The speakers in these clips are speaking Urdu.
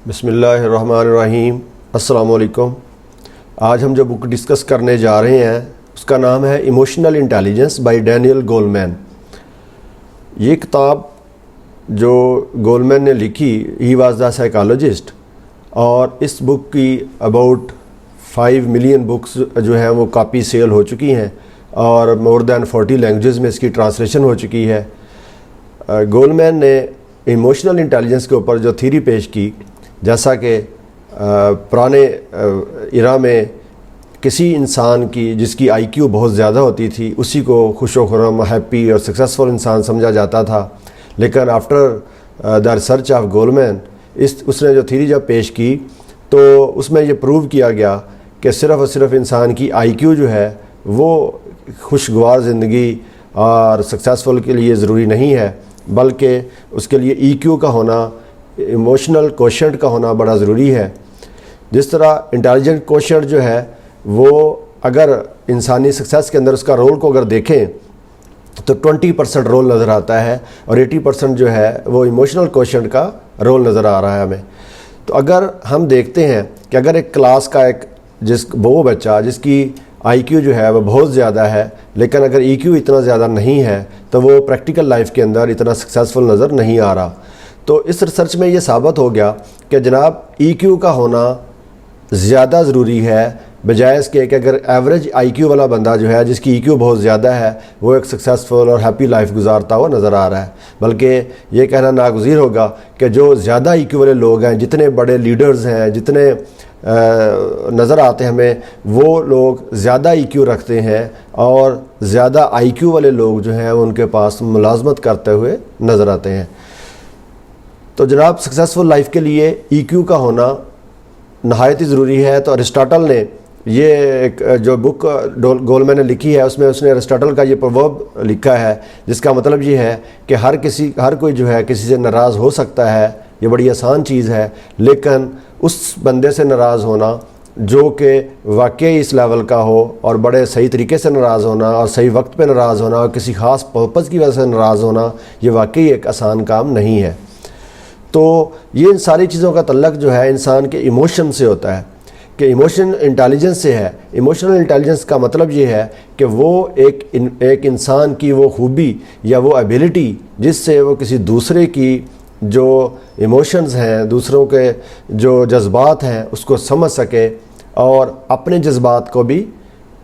بسم اللہ الرحمن الرحیم۔ السلام علیکم۔ آج ہم جو بک ڈسکس کرنے جا رہے ہیں اس کا نام ہے emotional intelligence by Daniel Goleman. یہ کتاب جو گولمین نے لکھی، ہی واز دا سائیکالوجسٹ، اور اس بک کی اباؤٹ 5 ملین بکس جو ہیں وہ کاپی سیل ہو چکی ہیں اور مور دین 40 لینگویجز میں اس کی ٹرانسلیشن ہو چکی ہے۔ گولمین نے ایموشنل انٹیلیجنس کے اوپر جو تھیری پیش کی، جیسا کہ پرانے ایرا میں کسی انسان کی جس کی آئی کیو بہت زیادہ ہوتی تھی اسی کو خوش و خرم، ہیپی اور سکسیزفل انسان سمجھا جاتا تھا، لیکن after the research of Goleman اس نے جو تھیری جب پیش کی تو اس میں یہ پروو کیا گیا کہ صرف اور صرف انسان کی آئی کیو جو ہے وہ خوشگوار زندگی اور سکسیزفل کے لیے ضروری نہیں ہے، بلکہ اس کے لیے ای کیو کا ہونا، ایموشنل کوشنٹ کا ہونا بڑا ضروری ہے۔ جس طرح انٹیلیجنٹ کوشنٹ جو ہے وہ اگر انسانی سکسیس کے اندر اس کا رول کو اگر دیکھیں تو 20% رول نظر آتا ہے اور 80% جو ہے وہ ایموشنل کوشنٹ کا رول نظر آ رہا ہے ہمیں۔ تو اگر ہم دیکھتے ہیں کہ اگر ایک کلاس کا وہ بچہ جس کی آئی کیو جو ہے وہ بہت زیادہ ہے لیکن اگر ای کیو اتنا زیادہ نہیں ہے تو وہ پریکٹیکل لائف کے اندر اتنا سکسیزفل نظر نہیں آ رہا۔ تو اس ریسرچ میں یہ ثابت ہو گیا کہ جناب ای کیو کا ہونا زیادہ ضروری ہے بجائے اس کے کہ اگر ایوریج آئی کیو والا بندہ جو ہے جس کی ای کیو بہت زیادہ ہے وہ ایک سکسیزفل اور ہیپی لائف گزارتا ہوا نظر آ رہا ہے، بلکہ یہ کہنا ناگزیر ہوگا کہ جو زیادہ ای کیو والے لوگ ہیں، جتنے بڑے لیڈرز ہیں، جتنے نظر آتے ہیں ہمیں، وہ لوگ زیادہ ای کیو رکھتے ہیں اور زیادہ آئی کیو والے لوگ جو ہیں وہ ان کے پاس ملازمت کرتے ہوئے نظر آتے ہیں۔ تو جناب سکسیزفل لائف کے لیے ای کیو کا ہونا نہایت ہی ضروری ہے۔ تو ارسطاٹل نے یہ ایک جو بک گولمین نے لکھی ہے اس میں اس نے ارسطاٹل کا یہ پروورب لکھا ہے جس کا مطلب یہ ہے کہ ہر کوئی جو ہے کسی سے ناراض ہو سکتا ہے، یہ بڑی آسان چیز ہے، لیکن اس بندے سے ناراض ہونا جو کہ واقعی اس لیول کا ہو اور بڑے صحیح طریقے سے ناراض ہونا اور صحیح وقت پہ ناراض ہونا اور کسی خاص پرپز کی وجہ سے ناراض ہونا، یہ واقعی ایک آسان کام نہیں ہے۔ تو یہ ان ساری چیزوں کا تعلق جو ہے انسان کے ایموشن سے ہوتا ہے کہ ایموشن انٹیلیجنس سے ہے۔ ایموشنل انٹیلیجنس کا مطلب یہ ہے کہ وہ ایک انسان کی وہ خوبی یا وہ ایبیلٹی جس سے وہ کسی دوسرے کی جو ایموشنز ہیں، دوسروں کے جو جذبات ہیں اس کو سمجھ سکے اور اپنے جذبات کو بھی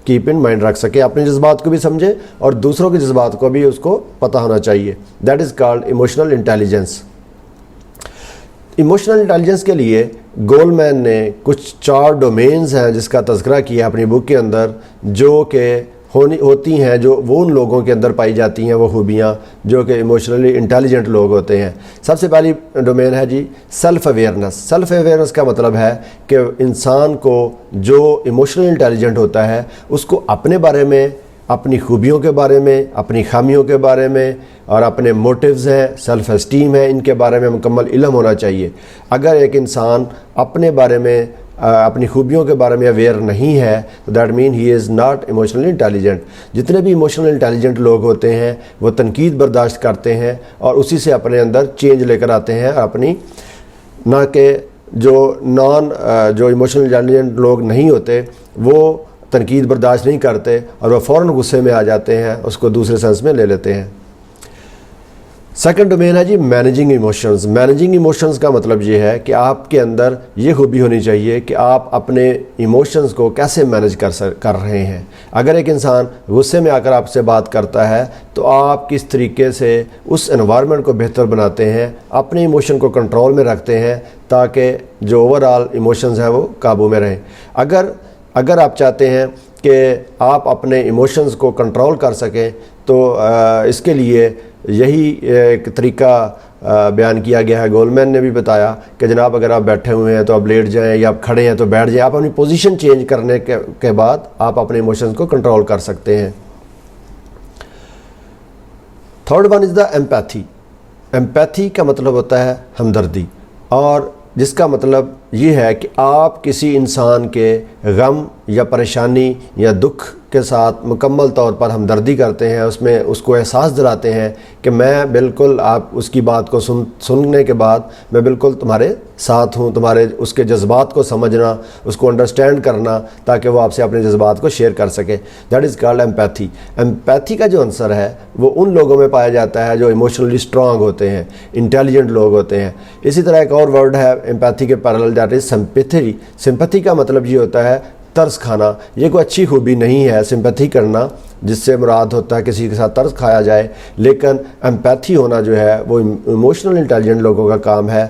کیپ ان مائنڈ رکھ سکے، اپنے جذبات کو بھی سمجھے اور دوسروں کے جذبات کو بھی اس کو پتہ ہونا چاہیے۔ That is called emotional intelligence. Emotional intelligence کے لیے گولمین نے کچھ 4 ڈومینز ہیں جس کا تذکرہ کیا اپنی بک کے اندر، جو کہ ہوتی ہیں، جو وہ ان لوگوں کے اندر پائی جاتی ہیں وہ خوبیاں جو کہ ایموشنلی انٹیلیجنٹ لوگ ہوتے ہیں۔ سب سے پہلی ڈومین ہے جی سیلف اویئرنس۔ سیلف اویئرنس کا مطلب ہے کہ انسان کو جو ایموشنلی انٹیلیجنٹ ہوتا ہے اس کو اپنے بارے میں، اپنی خوبیوں کے بارے میں، اپنی خامیوں کے بارے میں اور اپنے موٹیوز ہیں، سیلف اسٹیم ہے، ان کے بارے میں مکمل علم ہونا چاہیے۔ اگر ایک انسان اپنے بارے میں، اپنی خوبیوں کے بارے میں اویئر نہیں ہے تو that man he is not emotionally intelligent. جتنے بھی ایموشنل انٹیلیجنٹ لوگ ہوتے ہیں وہ تنقید برداشت کرتے ہیں اور اسی سے اپنے اندر چینج لے کر آتے ہیں، اپنی نہ کہ جو ایموشنل انٹیلیجنٹ لوگ نہیں ہوتے وہ تنقید برداشت نہیں کرتے اور وہ فوراً غصے میں آ جاتے ہیں، اس کو دوسرے سینس میں لے لیتے ہیں۔ سیکنڈ ڈومین ہے جی مینیجنگ ایموشنز۔ مینیجنگ ایموشنز کا مطلب یہ ہے کہ آپ کے اندر یہ خوبی ہونی چاہیے کہ آپ اپنے ایموشنز کو کیسے مینیج کر رہے ہیں۔ اگر ایک انسان غصے میں آ کر آپ سے بات کرتا ہے تو آپ کس طریقے سے اس انوائرمنٹ کو بہتر بناتے ہیں، اپنے ایموشن کو کنٹرول میں رکھتے ہیں تاکہ جو اوور آل ایموشنز ہیں وہ قابو میں رہیں۔ اگر آپ چاہتے ہیں کہ آپ اپنے ایموشنز کو کنٹرول کر سکیں تو اس کے لیے یہی ایک طریقہ بیان کیا گیا ہے۔ گولمین نے بھی بتایا کہ جناب اگر آپ بیٹھے ہوئے ہیں تو آپ لیٹ جائیں یا آپ کھڑے ہیں تو بیٹھ جائیں، آپ اپنی پوزیشن چینج کرنے کے بعد آپ اپنے ایموشنز کو کنٹرول کر سکتے ہیں۔ Third one is the empathy. Empathy کا مطلب ہوتا ہے ہمدردی، اور جس کا مطلب یہ ہے کہ آپ کسی انسان کے غم یا پریشانی یا دکھ کے ساتھ مکمل طور پر ہمدردی کرتے ہیں، اس کو احساس دلاتے ہیں کہ میں بالکل آپ اس کی بات کو سننے کے بعد میں بالکل تمہارے ساتھ ہوں، تمہارے اس کے جذبات کو سمجھنا، اس کو انڈرسٹینڈ کرنا تاکہ وہ آپ سے اپنے جذبات کو شیئر کر سکے. That is called empathy. Empathy کا جو عنصر ہے وہ ان لوگوں میں پایا جاتا ہے جو ایموشنلی اسٹرانگ ہوتے ہیں، انٹیلیجنٹ لوگ ہوتے ہیں. اسی طرح ایک اور ورڈ ہے ایمپیتھی کے پیرالل، دیٹ از سمپیتھی. سمپیتھی کا مطلب یہ ہوتا ہے ترس کھانا. یہ کوئی اچھی خوبی نہیں ہے سمپیتھی کرنا، جس سے مراد ہوتا ہے کسی کے ساتھ ترس کھایا جائے، لیکن ایمپیتھی ہونا جو ہے وہ ایموشنل انٹیلیجنٹ لوگوں کا کام ہے.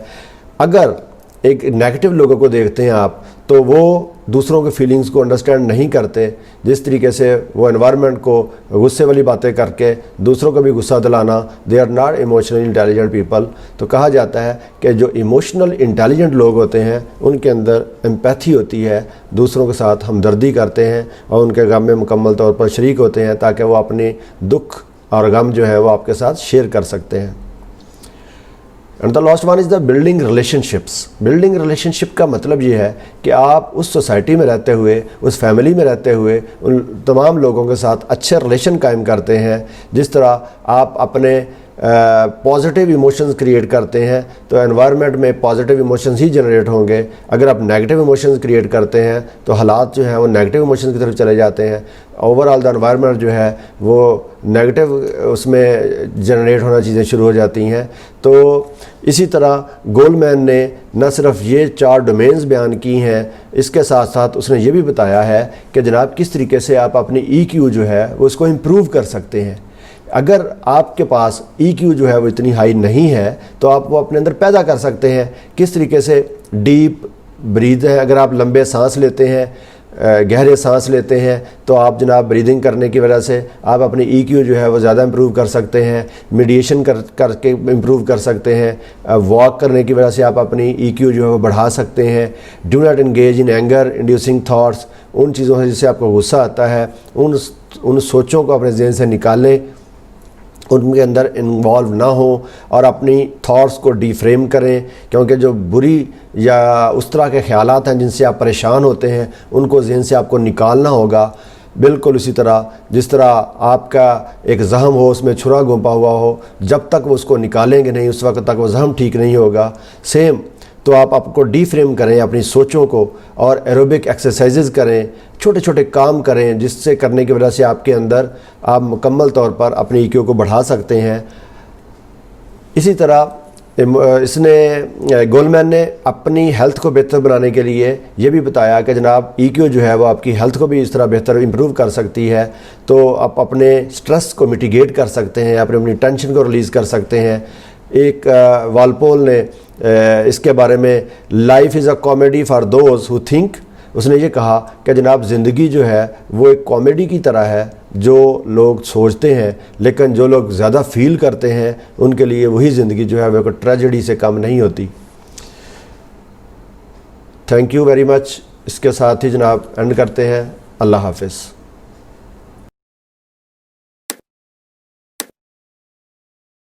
اگر ایک نیگیٹو لوگوں کو دیکھتے ہیں آپ تو وہ دوسروں کے فیلنگز کو انڈرسٹینڈ نہیں کرتے. جس طریقے سے وہ انوائرمنٹ کو غصے والی باتیں کر کے دوسروں کو بھی غصہ دلانا، they are not emotionally intelligent people. تو کہا جاتا ہے کہ جو ایموشنل انٹیلیجنٹ لوگ ہوتے ہیں ان کے اندر ایمپیتھی ہوتی ہے، دوسروں کے ساتھ ہمدردی کرتے ہیں اور ان کے غم میں مکمل طور پر شریک ہوتے ہیں تاکہ وہ اپنی دکھ اور غم جو ہے وہ آپ کے ساتھ شیئر کر سکتے ہیں. And the last one is the building relationships. Building relationship کا مطلب یہ ہے کہ آپ اس سوسائٹی میں رہتے ہوئے، اس فیملی میں رہتے ہوئے ان تمام لوگوں کے ساتھ اچھے ریلیشن قائم کرتے ہیں. جس طرح آپ اپنے پازیٹیو ایموشنز کریٹ کرتے ہیں تو انوائرمنٹ میں پازیٹیو ایموشنز ہی جنریٹ ہوں گے. اگر آپ نیگیٹو ایموشنز کریٹ کرتے ہیں تو حالات جو ہیں وہ نیگیٹو ایموشنز کی طرف چلے جاتے ہیں. اوور آل دا انوائرمنٹ جو ہے وہ نیگیٹو اس میں جنریٹ ہونا چیزیں شروع ہو جاتی ہیں. تو اسی طرح گولمین نے نہ صرف یہ 4 ڈومینز بیان کی ہیں، اس کے ساتھ ساتھ اس نے یہ بھی بتایا ہے کہ جناب کس طریقے سے آپ اپنی EQ جو ہے وہ اس کو امپروو کر سکتے ہیں. اگر آپ کے پاس EQ جو ہے وہ اتنی ہائی نہیں ہے تو آپ وہ اپنے اندر پیدا کر سکتے ہیں. کس طریقے سے؟ ڈیپ بریتھ ہے. اگر آپ لمبے سانس لیتے ہیں، گہرے سانس لیتے ہیں تو آپ جناب بریدنگ کرنے کی وجہ سے آپ اپنی EQ جو ہے وہ زیادہ امپروو کر سکتے ہیں. میڈیشن کر کے امپروو کر سکتے ہیں. واک کرنے کی وجہ سے آپ اپنی EQ جو ہے وہ بڑھا سکتے ہیں. Do not engage in anger inducing thoughts. ان چیزوں سے جس سے آپ کو غصہ آتا ہے ان سوچوں کو اپنے ذہن سے نکالیں، ان کے اندر انوالو نہ ہوں اور اپنی تھاٹس کو ڈی فریم کریں. کیونکہ جو بری یا اس طرح کے خیالات ہیں جن سے آپ پریشان ہوتے ہیں ان کو ذہن سے آپ کو نکالنا ہوگا. بالکل اسی طرح جس طرح آپ کا ایک زخم ہو، اس میں چھرا گھونپا ہوا ہو، جب تک وہ اس کو نکالیں گے نہیں اس وقت تک وہ زخم ٹھیک نہیں ہوگا. سیم تو آپ کو ڈی فریم کریں اپنی سوچوں کو اور ایروبک ایکسرسائزز کریں، چھوٹے چھوٹے کام کریں جس سے کرنے کی وجہ سے آپ کے اندر آپ مکمل طور پر اپنی EQ کو بڑھا سکتے ہیں. اسی طرح گولمین نے اپنی ہیلتھ کو بہتر بنانے کے لیے یہ بھی بتایا کہ جناب EQ جو ہے وہ آپ کی ہیلتھ کو بھی اس طرح بہتر امپروو کر سکتی ہے. تو آپ اپنے سٹریس کو میٹیگیٹ کر سکتے ہیں، اپنی ٹینشن کو ریلیز کر سکتے ہیں. ایک والپول نے اس کے بارے میں life is a comedy for those who think, اس نے یہ کہا کہ جناب زندگی جو ہے وہ ایک کامیڈی کی طرح ہے جو لوگ سوچتے ہیں، لیکن جو لوگ زیادہ فیل کرتے ہیں ان کے لیے وہی زندگی جو ہے وہ ایک ٹریجڈی سے کم نہیں ہوتی. Thank you very much. اس کے ساتھ ہی جناب اینڈ کرتے ہیں. اللہ حافظ.